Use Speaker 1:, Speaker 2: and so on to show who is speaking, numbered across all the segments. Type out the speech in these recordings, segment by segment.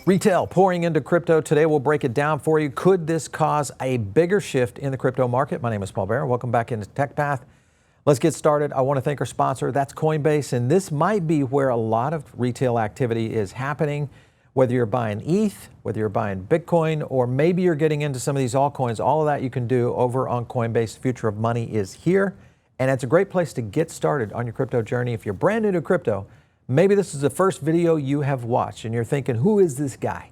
Speaker 1: Retail pouring into crypto. Today we'll break it down for you. Could this cause a bigger shift in the crypto market? My name is Paul Barron. Welcome back into TechPath. Let's get started. I want to thank our sponsor. That's Coinbase. And this might be where a lot of retail activity is happening. Whether you're buying ETH, whether you're buying Bitcoin, or maybe you're getting into some of these altcoins, all of that you can do over on Coinbase. The future of money is here. And it's a great place to get started on your crypto journey. If you're brand new to crypto, maybe this is the first video you have watched and you're thinking, who is this guy?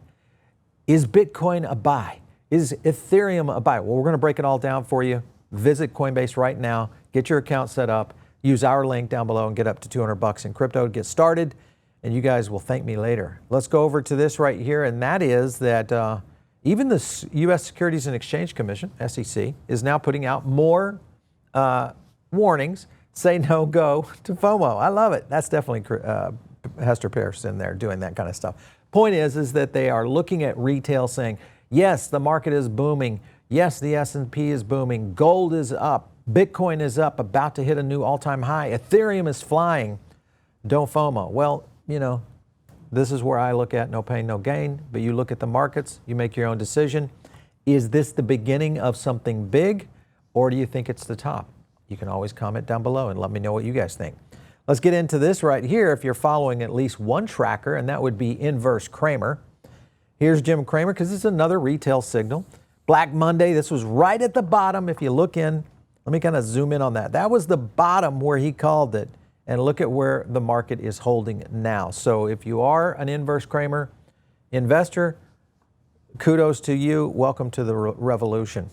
Speaker 1: Is Bitcoin a buy? Is Ethereum a buy? Well, we're going to break it all down for you. Visit Coinbase right now, get your account set up, use our link down below and get up to $200 in crypto to get started. And you guys will thank me later. Let's go over to this right here. And that is that even the U.S. Securities and Exchange Commission, SEC, is now putting out more warnings. Say no go to FOMO. I love it. That's definitely Hester Pearson there doing that kind of stuff. Point is that they are looking at retail saying, yes, the market is booming. Yes, the S&P is booming. Gold is up. Bitcoin is up, about to hit a new all-time high. Ethereum is flying. Don't FOMO. Well, you know, this is where I look at no pain, no gain. But you look at the markets, you make your own decision. Is this the beginning of something big, or do you think it's the top? You can always comment down below and let me know what you guys think. Let's get into this right here. If you're following at least one tracker, and that would be Inverse Cramer. Here's Jim Cramer, because this is another retail signal. Black Monday, this was right at the bottom. If you look in, let me kind of zoom in on that. That was the bottom where he called it. And look at where the market is holding now. So if you are an Inverse Cramer investor, kudos to you. Welcome to the revolution.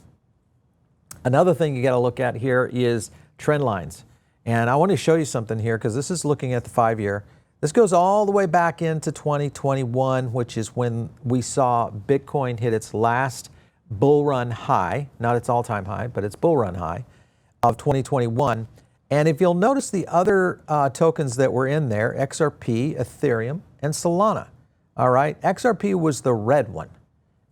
Speaker 1: Another thing you got to look at here is trend lines. And I want to show you something here because this is looking at the 5-year. This goes all the way back into 2021, which is when we saw Bitcoin hit its last bull run high, not its all-time high, but its bull run high of 2021. And if you'll notice the other tokens that were in there, XRP, Ethereum, and Solana. All right, XRP was the red one.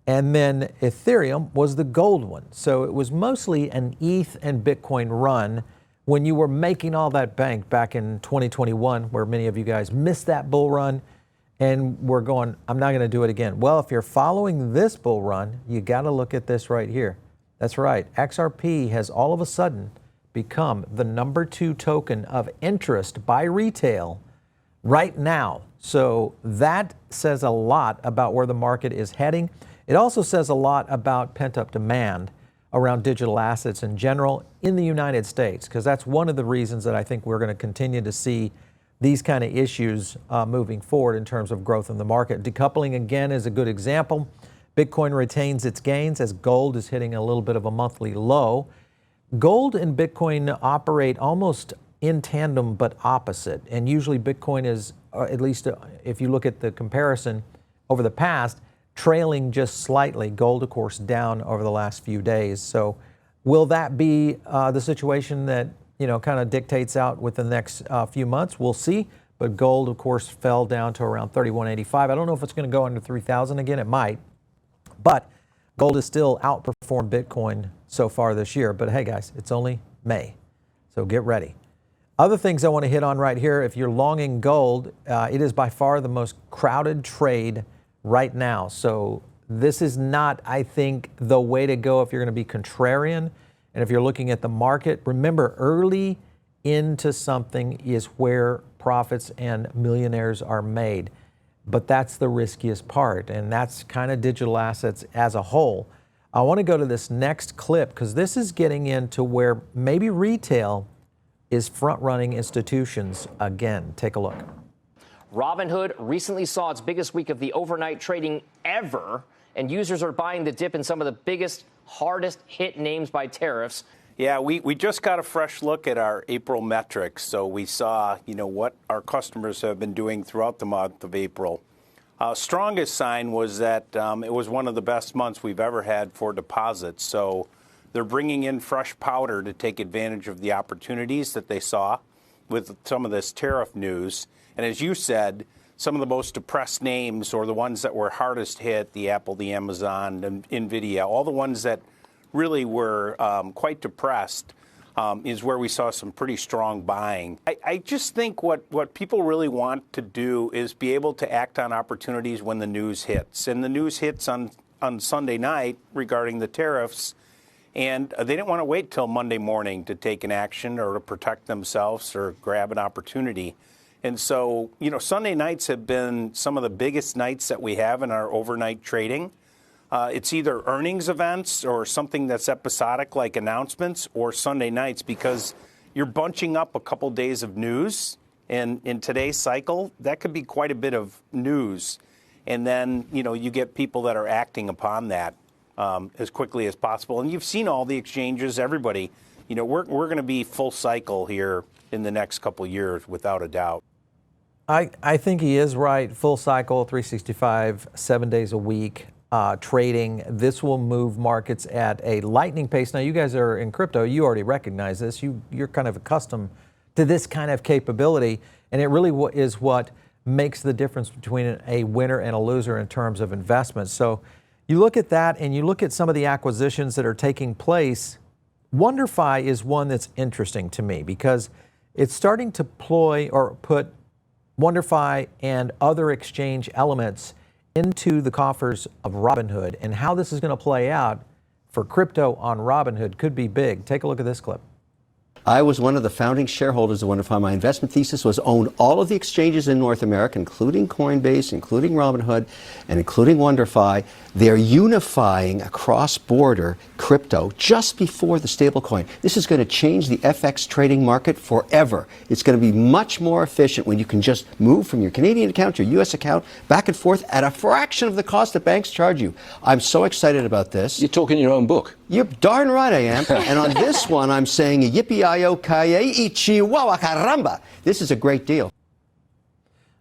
Speaker 1: And then Ethereum was the gold one. So it was mostly an ETH and Bitcoin run when you were making all that bank back in 2021, where many of you guys missed that bull run and were going, I'm not going to do it again. Well, if you're following this bull run, you got to look at this right here. That's right. XRP has all of a sudden become the #2 token of interest by retail right now. So that says a lot about where the market is heading. It also says a lot about pent-up demand around digital assets in general in the United States, because that's one of the reasons that I think we're going to continue to see these kind of issues moving forward in terms of growth in the market. Decoupling, again, is a good example. Bitcoin retains its gains as gold is hitting a little bit of a monthly low. Gold and Bitcoin operate almost in tandem but opposite. And usually Bitcoin is, at least if you look at the comparison over the past, trailing just slightly. Gold, of course, down over the last few days. So will that be the situation that, you know, kind of dictates out with the next few months? We'll see. But gold, of course, fell down to around 31.85. I don't know if it's going to go under 3,000 again. It might. But gold has still outperformed Bitcoin so far this year. But hey, guys, it's only May. So get ready. Other things I want to hit on right here. If you're longing gold, it is by far the most crowded trade right now. So this is not, I think, the way to go if you're going to be contrarian. And if you're looking at the market, remember, early into something is where profits and millionaires are made. But that's the riskiest part. And that's kind of digital assets as a whole. I want to go to this next clip because this is getting into where maybe retail is front-running institutions again. Take a look.
Speaker 2: Robinhood recently saw its biggest week of the overnight trading ever, and users are buying the dip in some of the biggest, hardest hit names by tariffs.
Speaker 3: Yeah, we just got a fresh look at our April metrics, so we saw, what our customers have been doing throughout the month of April. Strongest sign was that it was one of the best months we've ever had for deposits, so they're bringing in fresh powder to take advantage of the opportunities that they saw with some of this tariff news. And as you said, some of the most depressed names, or the ones that were hardest hit, the Apple, the Amazon, and NVIDIA, all the ones that really were quite depressed, is where we saw some pretty strong buying. I just think what people really want to do is be able to act on opportunities when the news hits. And the news hits on Sunday night regarding the tariffs, and they didn't want to wait till Monday morning to take an action or to protect themselves or grab an opportunity. And so, Sunday nights have been some of the biggest nights that we have in our overnight trading. It's either earnings events or something that's episodic like announcements, or Sunday nights, because you're bunching up a couple days of news. And in today's cycle, that could be quite a bit of news. And then, you get people that are acting upon that as quickly as possible. And you've seen all the exchanges, everybody. We're going to be full cycle here in the next couple of years, without a doubt.
Speaker 1: I think he is right. Full cycle, 365, 7 days a week. Trading. This will move markets at a lightning pace. Now, you guys are in crypto. You already recognize this. You're kind of accustomed to this kind of capability, and it really is what makes the difference between a winner and a loser in terms of investment. So you look at that, and you look at some of the acquisitions that are taking place. WonderFi is one that's interesting to me because it's starting to put WonderFi and other exchange elements into the coffers of Robinhood, and how this is going to play out for crypto on Robinhood could be big. Take a look at this clip.
Speaker 4: I was one of the founding shareholders of WonderFi. My investment thesis was own all of the exchanges in North America, including Coinbase, including Robinhood, and including WonderFi. They're unifying a cross-border crypto just before the stablecoin. This is going to change the FX trading market forever. It's going to be much more efficient when you can just move from your Canadian account to your U.S. account back and forth at a fraction of the cost that banks charge you. I'm so excited about this.
Speaker 5: You're talking your own book.
Speaker 4: You're darn right I am. And on this one, I'm saying yippee-i-o-ki-yay, chihuahua caramba. This is a great deal.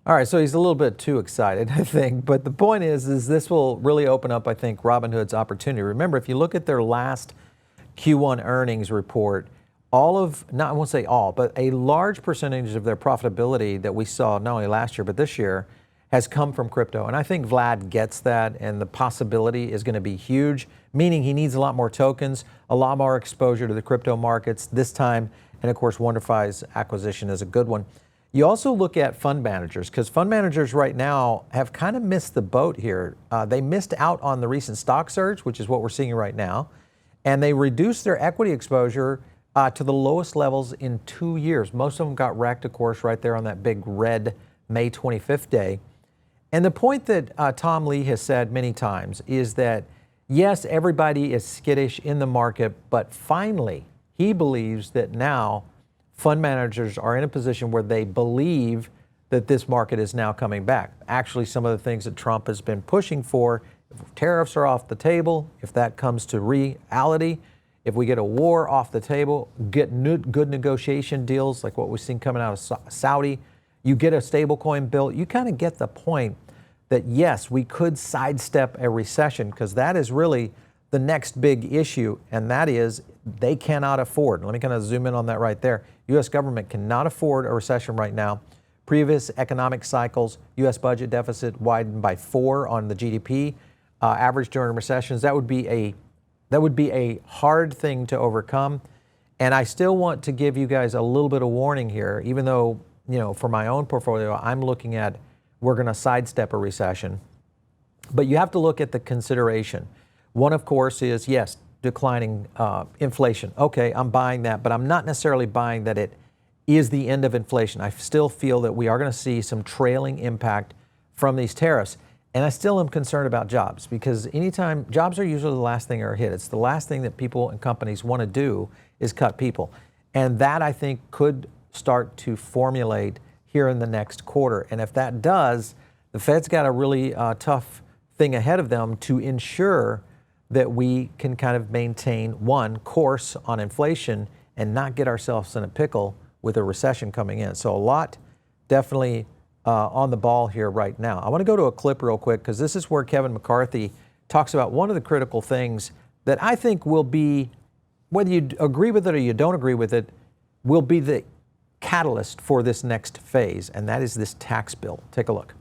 Speaker 1: All right, so he's a little bit too excited, I think. But the point is this will really open up, I think, Robinhood's opportunity. Remember, if you look at their last Q1 earnings report, I won't say all, but a large percentage of their profitability that we saw not only last year, but this year, has come from crypto. And I think Vlad gets that, and the possibility is going to be huge, meaning he needs a lot more tokens, a lot more exposure to the crypto markets this time. And of course, WonderFi's acquisition is a good one. You also look at fund managers, because fund managers right now have kind of missed the boat here. They missed out on the recent stock surge, which is what we're seeing right now, and they reduced their equity exposure to the lowest levels in 2 years. Most of them got wrecked, of course, right there on that big red May 25th day. And the point that Tom Lee has said many times is that, yes, everybody is skittish in the market, but finally, he believes that now fund managers are in a position where they believe that this market is now coming back. Actually, some of the things that Trump has been pushing for, if tariffs are off the table, if that comes to reality, if we get a war off the table, get good negotiation deals like what we've seen coming out of Saudi, you get a stablecoin built, you kind of get the point that, yes, we could sidestep a recession, because that is really the next big issue, and that is they cannot afford. Let me kind of zoom in on that right there. U.S. government cannot afford a recession right now. Previous economic cycles, U.S. budget deficit widened by 4 on the GDP average during recessions. That would be a hard thing to overcome. And I still want to give you guys a little bit of warning here, even though, for my own portfolio, I'm looking at we're going to sidestep a recession. But you have to look at the consideration. One, of course, is, yes, declining inflation. Okay, I'm buying that, but I'm not necessarily buying that it is the end of inflation. I still feel that we are going to see some trailing impact from these tariffs. And I still am concerned about jobs, because anytime jobs are usually the last thing that are hit. It's the last thing that people and companies want to do is cut people. And that, I think, could start to formulate here in the next quarter. And if that does, the Fed's got a really tough thing ahead of them to ensure that we can kind of maintain one course on inflation and not get ourselves in a pickle with a recession coming in. So a lot definitely on the ball here right now. I want to go to a clip real quick, because this is where Kevin McCarthy talks about one of the critical things that I think will be, whether you agree with it or you don't agree with it, will be the catalyst for this next phase, and that is this tax bill. Take a look.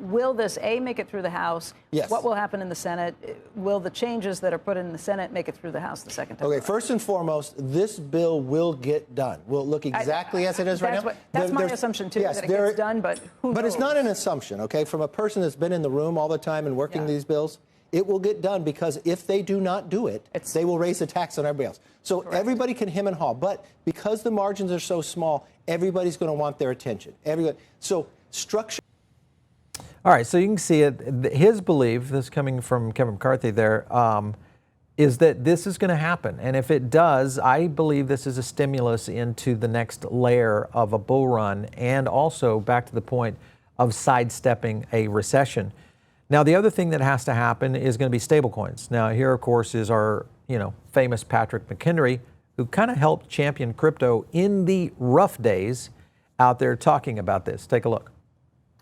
Speaker 5: will this, A, make it through the House?
Speaker 6: Yes.
Speaker 5: What will happen in the Senate? Will the changes that are put in the Senate make it through the House the second time?
Speaker 6: Okay,
Speaker 5: around?
Speaker 6: first and foremost, this bill will get done. Will it look exactly as it is right now?
Speaker 5: That's my assumption, too, that it gets done, but who knows?
Speaker 6: But it's not an assumption, okay? From a person that's been in the room all the time and working these bills, it will get done because if they do not do it, they will raise the tax on everybody else. So everybody can hem and haw. But because the margins are so small, everybody's going to want their attention. Everybody. So structure.
Speaker 1: All right, so you can see it. His belief, this coming from Kevin McCarthy there, is that this is going to happen. And if it does, I believe this is a stimulus into the next layer of a bull run and also back to the point of sidestepping a recession. Now, the other thing that has to happen is going to be stablecoins. Now, here, of course, is our famous Patrick McHenry, who kind of helped champion crypto in the rough days out there talking about this. Take a look.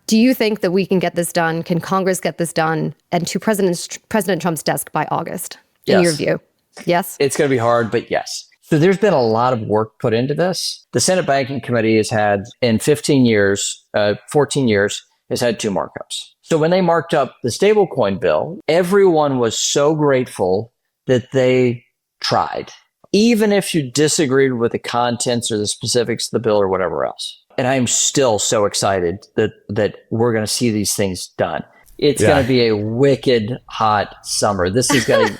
Speaker 7: Do you think that we can get this done? Can Congress get this done and to President Trump's desk by August, in your view? Yes?
Speaker 8: It's going to be hard, but yes. So there's been a lot of work put into this. The Senate Banking Committee has had, in 14 years, has had 2 markups. So when they marked up the stablecoin bill, everyone was so grateful that they tried, even if you disagreed with the contents or the specifics of the bill or whatever else. And I am still so excited that we're going to see these things done. It's going to be a wicked hot summer. This is going to...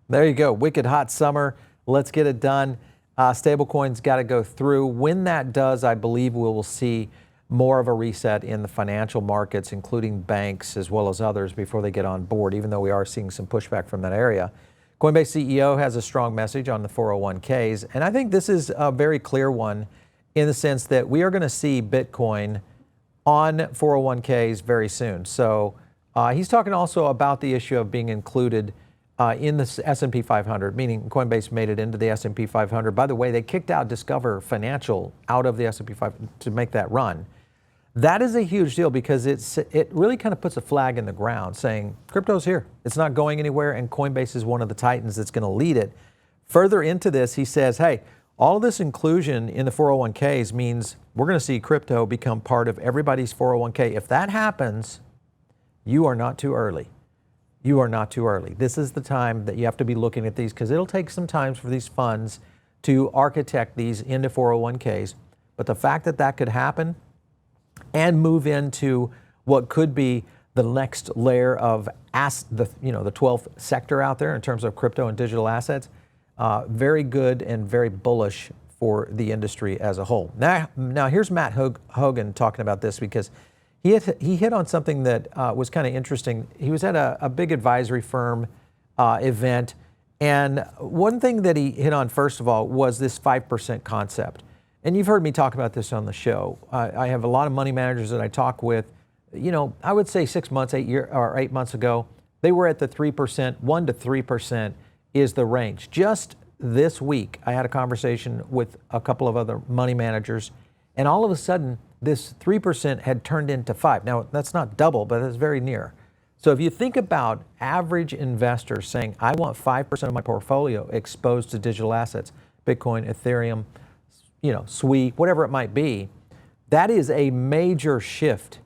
Speaker 1: There you go. Wicked hot summer. Let's get it done. Stablecoins got to go through. When that does, I believe we will see more of a reset in the financial markets, including banks as well as others, before they get on board, even though we are seeing some pushback from that area. Coinbase CEO has a strong message on the 401ks, and I think this is a very clear one in the sense that we are going to see Bitcoin on 401ks very soon. So he's talking also about the issue of being included in the S&P 500, meaning Coinbase made it into the S&P 500. By the way, they kicked out Discover Financial out of the S&P 500 to make that run. That is a huge deal because it really kind of puts a flag in the ground saying crypto's here. It's not going anywhere, and Coinbase is one of the titans that's going to lead it. Further into this, he says, hey, all of this inclusion in the 401ks means we're going to see crypto become part of everybody's 401k. If that happens, you are not too early. You are not too early. This is the time that you have to be looking at these because it'll take some time for these funds to architect these into 401ks. But the fact that that could happen and move into what could be the next layer of the 12th sector out there in terms of crypto and digital assets, very good and very bullish for the industry as a whole. Now here's Matt Hogan talking about this because he hit on something that was kind of interesting. He was at a big advisory firm event, and one thing that he hit on first of all was this 5% concept. And you've heard me talk about this on the show. I have a lot of money managers that I talk with. I would say 6 months, 8 months ago, they were at the 3%, 1 to 3% is the range. Just this week, I had a conversation with a couple of other money managers, and all of a sudden, this 3% had turned into 5%. Now, that's not double, but it's very near. So if you think about average investors saying, I want 5% of my portfolio exposed to digital assets, Bitcoin, Ethereum, SWE, whatever it might be, that is a major shift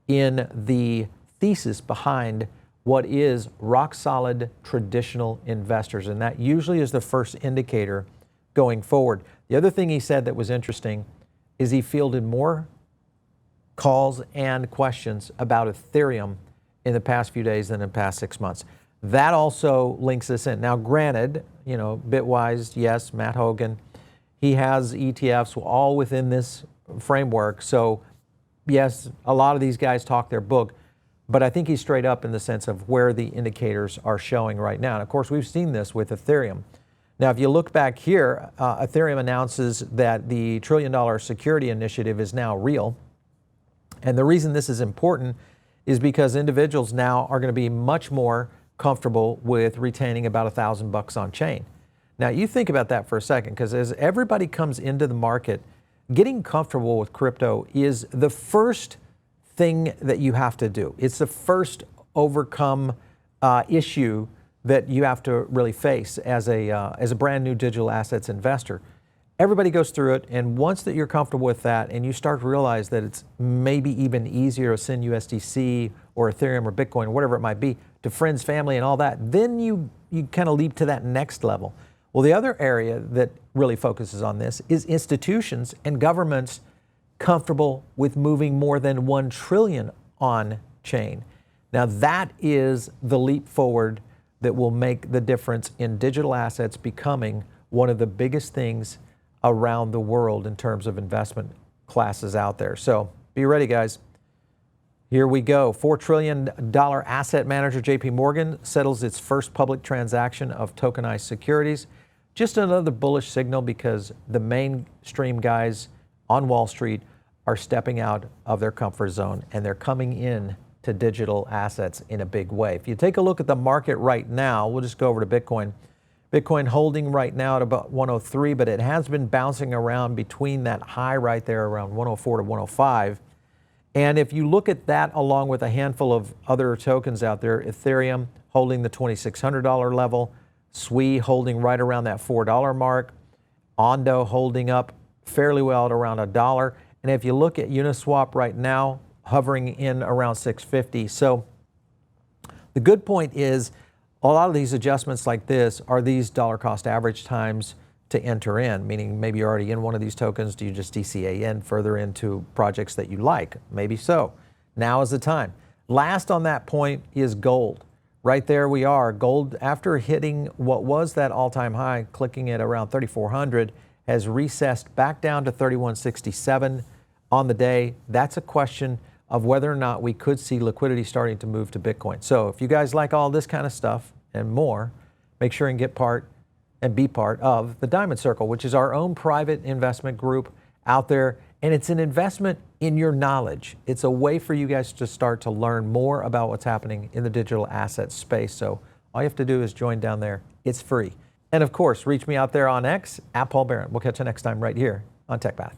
Speaker 1: in the thesis behind what is rock solid traditional investors. And that usually is the first indicator going forward. The other thing he said that was interesting is he fielded more calls and questions about Ethereum in the past few days than in the past 6 months. That also links this in. Now, granted, Bitwise, yes, Matt Hogan, he has ETFs all within this framework. So, yes, a lot of these guys talk their book, but I think he's straight up in the sense of where the indicators are showing right now. And of course, we've seen this with Ethereum. Now, if you look back here, Ethereum announces that the $1 trillion security initiative is now real. And the reason this is important is because individuals now are going to be much more comfortable with retaining about $1,000 on chain. Now, you think about that for a second, because as everybody comes into the market, getting comfortable with crypto is the first thing that you have to do. It's the first overcome issue that you have to really face as a brand new digital assets investor. Everybody goes through it, and once that you're comfortable with that and you start to realize that it's maybe even easier to send USDC or Ethereum or Bitcoin, whatever it might be, to friends, family, and all that, then you kind of leap to that next level. Well, the other area that really focuses on this is institutions and governments comfortable with moving more than 1 trillion on chain. Now that is the leap forward that will make the difference in digital assets becoming one of the biggest things around the world in terms of investment classes out there. So be ready, guys. Here we go. $4 trillion asset manager JP Morgan settles its first public transaction of tokenized securities. Just another bullish signal because the mainstream guys on Wall Street are stepping out of their comfort zone and they're coming in to digital assets in a big way. If you take a look at the market right now, we'll just go over to Bitcoin. Bitcoin holding right now at about 103, but it has been bouncing around between that high right there around 104 to 105. And if you look at that along with a handful of other tokens out there, Ethereum holding the $2,600 level, SWE holding right around that $4 mark, Ondo holding up fairly well at around $1. And if you look at Uniswap right now, hovering in around 650. So the good point is a lot of these adjustments like this are these dollar cost average times to enter in, meaning maybe you're already in one of these tokens. Do you just DCA in further into projects that you like? Maybe so. Now is the time. Last on that point is gold. Right there we are. Gold, after hitting what was that all-time high, clicking at around 3,400, has recessed back down to 3,167 on the day. That's a question of whether or not we could see liquidity starting to move to Bitcoin. So if you guys like all this kind of stuff and more, make sure and get part and be part of the Diamond Circle, which is our own private investment group out there. And it's an investment in your knowledge. It's a way for you guys to start to learn more about what's happening in the digital asset space. So all you have to do is join down there. It's free. And of course, reach me out there on X, @Paul Barron. We'll catch you next time right here on TechPath.